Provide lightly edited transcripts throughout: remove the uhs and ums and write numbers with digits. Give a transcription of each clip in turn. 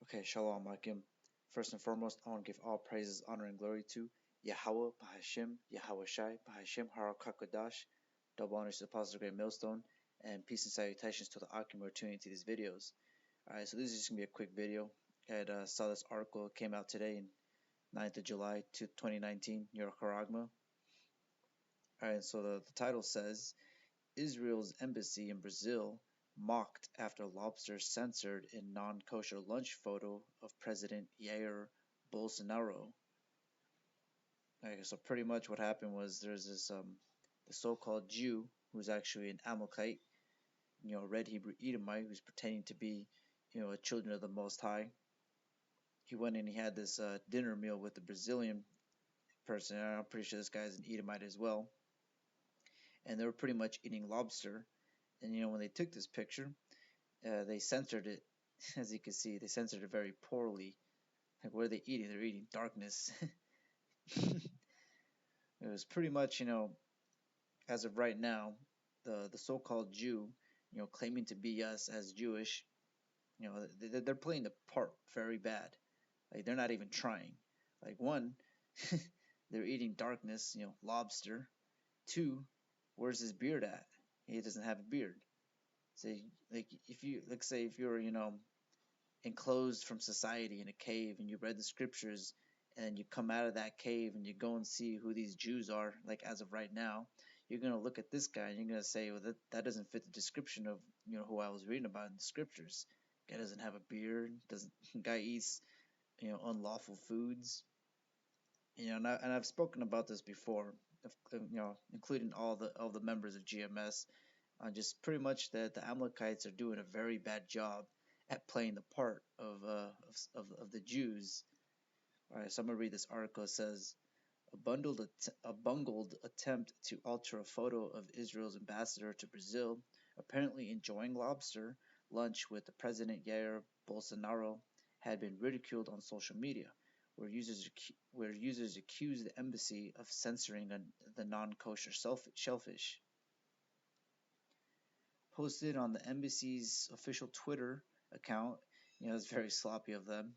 Okay, Shalom Akim. First and foremost, I want to give all praises, honor, and glory to Yahweh, Bahashim, Yahweh Shai, Bahashim, Harakakodash. Double honors to the Apostle of the Great Millstone, and peace and salutations to the Akim who are tuning into these videos. Alright, so this is just going to be a quick video. I saw this article, it came out today, 9th of July 2019, New York Haragma. Alright, so the title says, Israel's embassy in Brazil mocked after lobster censored in non-kosher lunch photo of President Jair Bolsonaro. Okay, so pretty much what happened was there's this the so-called Jew who's actually an Amalekite, a red Hebrew Edomite who's pretending to be, a children of the Most High. He went and he had this dinner meal with the Brazilian person. I'm pretty sure this guy's an Edomite as well, and they were pretty much eating lobster. And when they took this picture, they censored it. As you can see, they censored it very poorly. Like, what are they eating? They're eating darkness. It was pretty much, as of right now, the so-called Jew, claiming to be us as Jewish, they're playing the part very bad. Like, they're not even trying. Like, one, they're eating darkness, lobster. Two, where's his beard at? He doesn't have a beard. Say, like, say if you're, enclosed from society in a cave and you read the scriptures and you come out of that cave and you go and see who these Jews are, like as of right now, you're going to look at this guy and you're going to say, well, that doesn't fit the description of, who I was reading about in the scriptures. Guy doesn't have a beard, doesn't guy eats, unlawful foods. And I've spoken about this before, including all the members of GMS, just pretty much that the Amalekites are doing a very bad job at playing the part of the Jews. All right, so I'm gonna read this article. It says a bungled attempt to alter a photo of Israel's ambassador to Brazil, apparently enjoying lobster lunch with the President Jair Bolsonaro, had been ridiculed on social media, where users accused the embassy of censoring the non-kosher shellfish. Posted on the embassy's official Twitter account, it's very sloppy of them,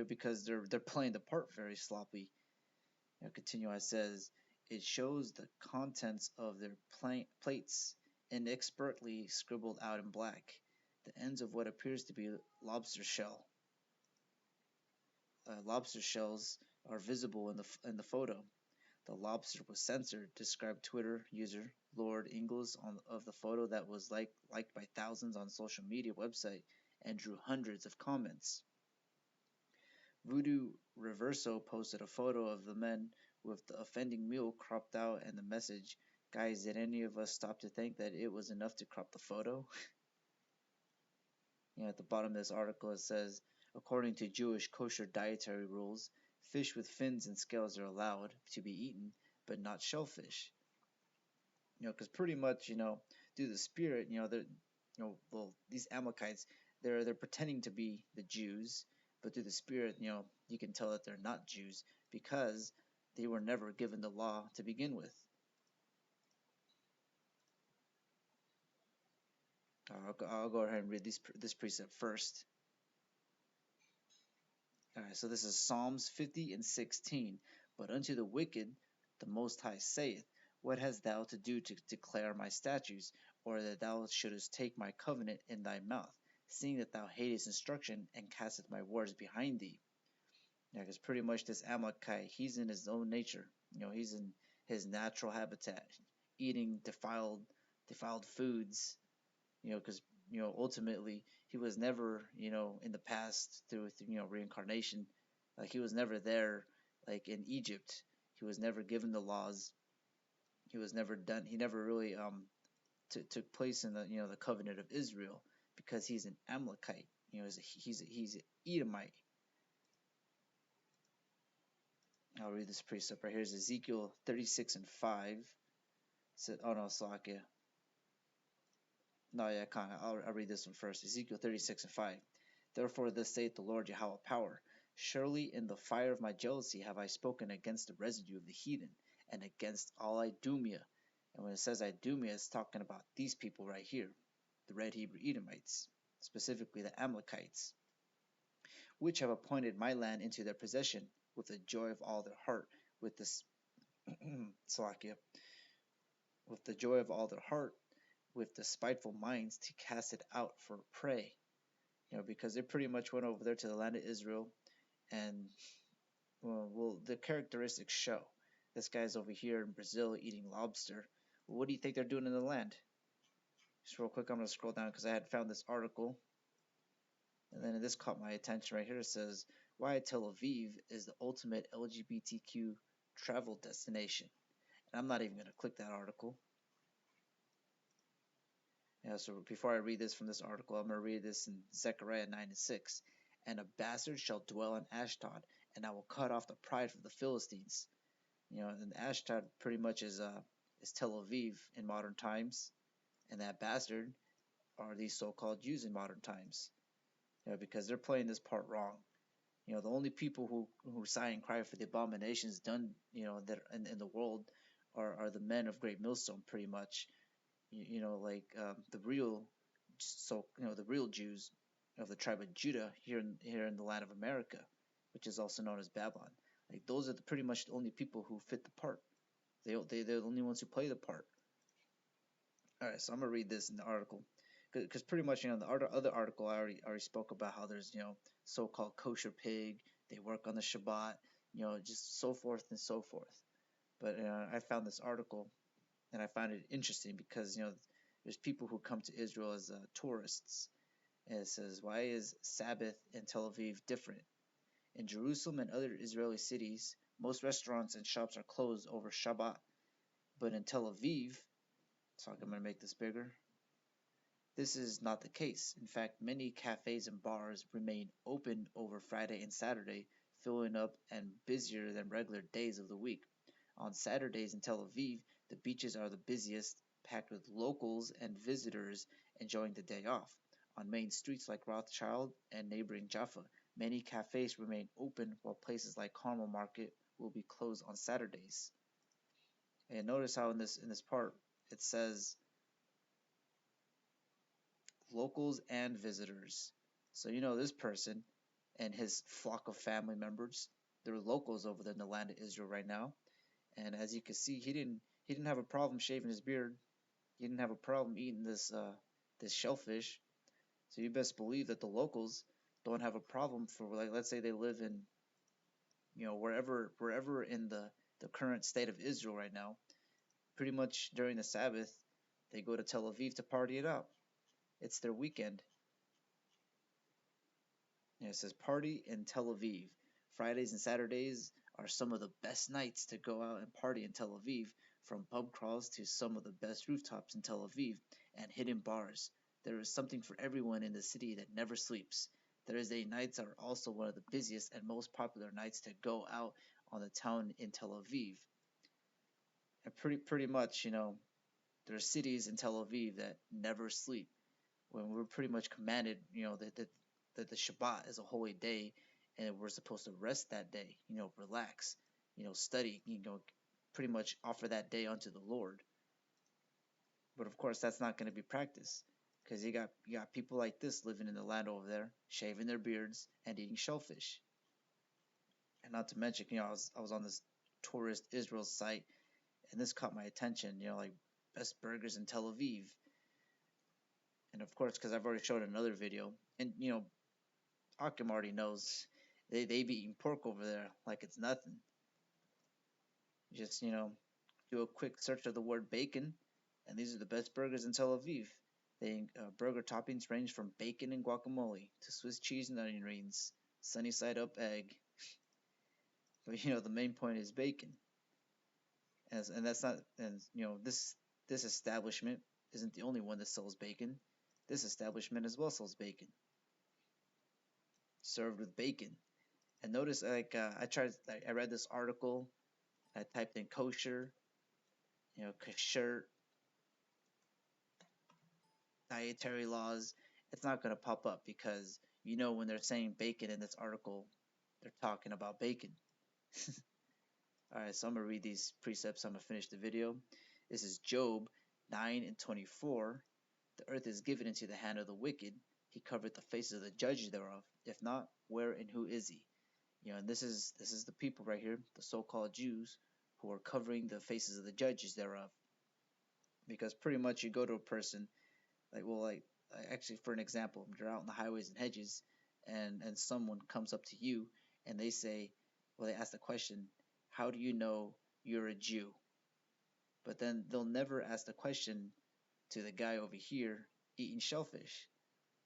because they're playing the part very sloppy. Continue, it says, it shows the contents of their plates inexpertly scribbled out in black, the ends of what appears to be lobster shell. Lobster shells are visible in the photo. The lobster was censored, described Twitter user Lord Ingles of the photo that was liked by thousands on social media website and drew hundreds of comments. Voodoo Reverso posted a photo of the men with the offending meal cropped out and the message, guys, did any of us stop to think that it was enough to crop the photo? At the bottom of this article it says, according to Jewish kosher dietary rules, fish with fins and scales are allowed to be eaten, but not shellfish. Because pretty much, through the spirit, these Amalekites, they're pretending to be the Jews, but through the spirit, you can tell that they're not Jews because they were never given the law to begin with. I'll go ahead and read this precept first. Alright, so this is Psalms 50 and 16. But unto the wicked the Most High saith, what hast thou to do to declare my statutes, or that thou shouldest take my covenant in thy mouth, seeing that thou hatest instruction and casteth my words behind thee? Because pretty much this Amalekite, he's in his own nature. He's in his natural habitat, eating defiled foods. Because ultimately he was never, in the past through reincarnation, like he was never there, like in Egypt. He was never given the laws. He was never done. He never really took place in the covenant of Israel, because he's an Amalekite. He's an Edomite. I'll read this precept right here. Is Ezekiel 36 and 5. Oh no, Slakia. No, yeah, I can't. I'll read this one first. Ezekiel 36 and 5. Therefore thus saith the Lord Yahweh power, surely in the fire of my jealousy have I spoken against the residue of the heathen, and against all Idumea. And when it says Idumea, it's talking about these people right here, the red Hebrew Edomites, specifically the Amalekites. which have appointed my land into their possession with the joy of all their heart, with this Slovakia, with the joy of all their heart, with the spiteful minds to cast it out for prey. Because they pretty much went over there to the land of Israel, and well, the characteristics show. This guy's over here in Brazil eating lobster. Well, what do you think they're doing in the land? Just real quick, I'm going to scroll down because I had found this article, and then this caught my attention right here. It says, why Tel Aviv is the ultimate LGBTQ travel destination. And I'm not even going to click that article. So before I read this from this article, I'm going to read this in Zechariah 9:6. And a bastard shall dwell in Ashdod, and I will cut off the pride from the Philistines. And Ashdod pretty much is Tel Aviv in modern times, and that bastard are these so-called Jews in modern times. Because they're playing this part wrong. The only people who sigh and cry for the abominations done, that in the world are the men of Great Millstone, pretty much. Like the real, the real Jews of the tribe of Judah here in the land of America, which is also known as Babylon. Like those are pretty much the only people who fit the part. They're the only ones who play the part. All right, so I'm gonna read this in the article, because pretty much the other article I already spoke about how there's so-called kosher pig, they work on the Shabbat, just so forth and so forth. But I found this article and I found it interesting because there's people who come to Israel as tourists, and it says, why is Sabbath in Tel Aviv different? In Jerusalem and other Israeli cities, most restaurants and shops are closed over Shabbat, but in Tel Aviv, so I'm going to make this bigger. This is not the case. In fact, many cafes and bars remain open over Friday and Saturday, filling up and busier than regular days of the week. On Saturdays in Tel Aviv, the beaches are the busiest, packed with locals and visitors enjoying the day off. On main streets like Rothschild and neighboring Jaffa, many cafes remain open while places like Carmel Market will be closed on Saturdays. And notice how in this part it says locals and visitors. So this person and his flock of family members, they're locals over there in the land of Israel right now. And as you can see, he didn't have a problem shaving his beard. He didn't have a problem eating this shellfish. So you best believe that the locals don't have a problem for, like, let's say they live in wherever in the current state of Israel right now. Pretty much during the Sabbath, they go to Tel Aviv to party it out. It's their weekend. It says party in Tel Aviv. Fridays and Saturdays are some of the best nights to go out and party in Tel Aviv, from pub crawls to some of the best rooftops in Tel Aviv and hidden bars. There is something for everyone in the city that never sleeps. Thursday nights are also one of the busiest and most popular nights to go out on the town in Tel Aviv. And pretty much, there are cities in Tel Aviv that never sleep. When we're pretty much commanded, that the Shabbat is a holy day, and we're supposed to rest that day, relax, study, pretty much offer that day unto the Lord. But of course, that's not going to be practiced, because you got people like this living in the land over there, shaving their beards and eating shellfish. And not to mention, I was on this tourist Israel site, and this caught my attention, like best burgers in Tel Aviv. And of course, because I've already showed another video, and Akim already knows they be eating pork over there like it's nothing. Just do a quick search of the word bacon, and these are the best burgers in Tel Aviv. They burger toppings range from bacon and guacamole to Swiss cheese and onion rings, sunny side up egg. But the main point is bacon, and that's not, and this establishment isn't the only one that sells bacon. This establishment as well sells bacon, served with bacon. And notice, like, I read this article, I typed in kosher, kasher, dietary laws. It's not going to pop up because when they're saying bacon in this article, they're talking about bacon. Alright, so I'm going to read these precepts. I'm going to finish the video. This is Job 9:24. The earth is given into the hand of the wicked. he covered the faces of the judges thereof. If not, where and who is he? And this is the people right here, the so-called Jews, who are covering the faces of the judges thereof. Because pretty much you go to a person, like actually, for an example, you're out in the highways and hedges, and someone comes up to you and they say, well, they ask the question, how do you know you're a Jew? But then they'll never ask the question to the guy over here eating shellfish.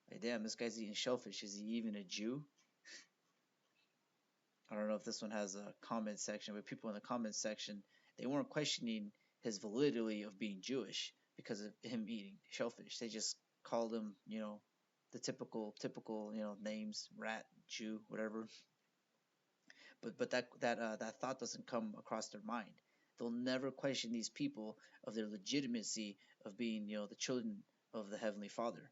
Like, damn, this guy's eating shellfish. Is he even a Jew? I don't know if this one has a comment section, but people in the comment section, they weren't questioning his validity of being Jewish because of him eating shellfish. They just called him, the typical, names, rat, Jew, whatever. But that thought doesn't come across their mind. They'll never question these people of their legitimacy of being, the children of the Heavenly Father.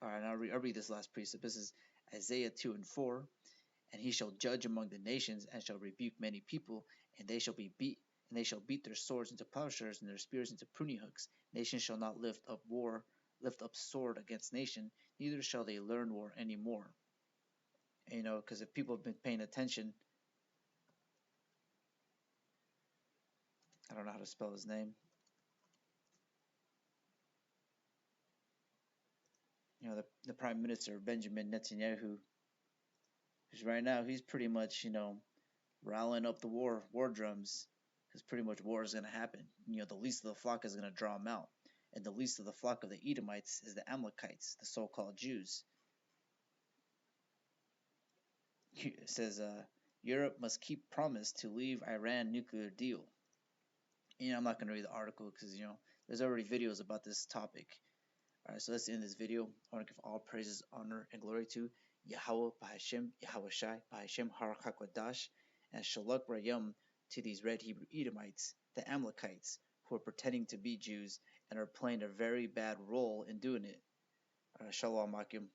All right, I'll read this last precept. This is Isaiah 2 and 4. And he shall judge among the nations, and shall rebuke many people, and they shall beat their swords into plowshares, and their spears into pruning hooks. Nation shall not lift up sword against nation, neither shall they learn war any more. Because if people have been paying attention, I don't know how to spell his name. The Prime Minister Benjamin Netanyahu, who's right now he's pretty much rallying up the war drums, because pretty much war is going to happen. The least of the flock is going to draw them out, and the least of the flock of the Edomites is the Amalekites, the so-called Jews. It says Europe must keep promise to leave Iran nuclear deal. I'm not going to read the article because there's already videos about this topic. All right, so let's end this video. I want to give all praises, honor, and glory to Yahweh, Bahashem, Yahweh Shai, Bahashem Harachakwadash, and Shalak Rayam to these red Hebrew Edomites, the Amalekites, who are pretending to be Jews and are playing a very bad role in doing it. Shalom Akim.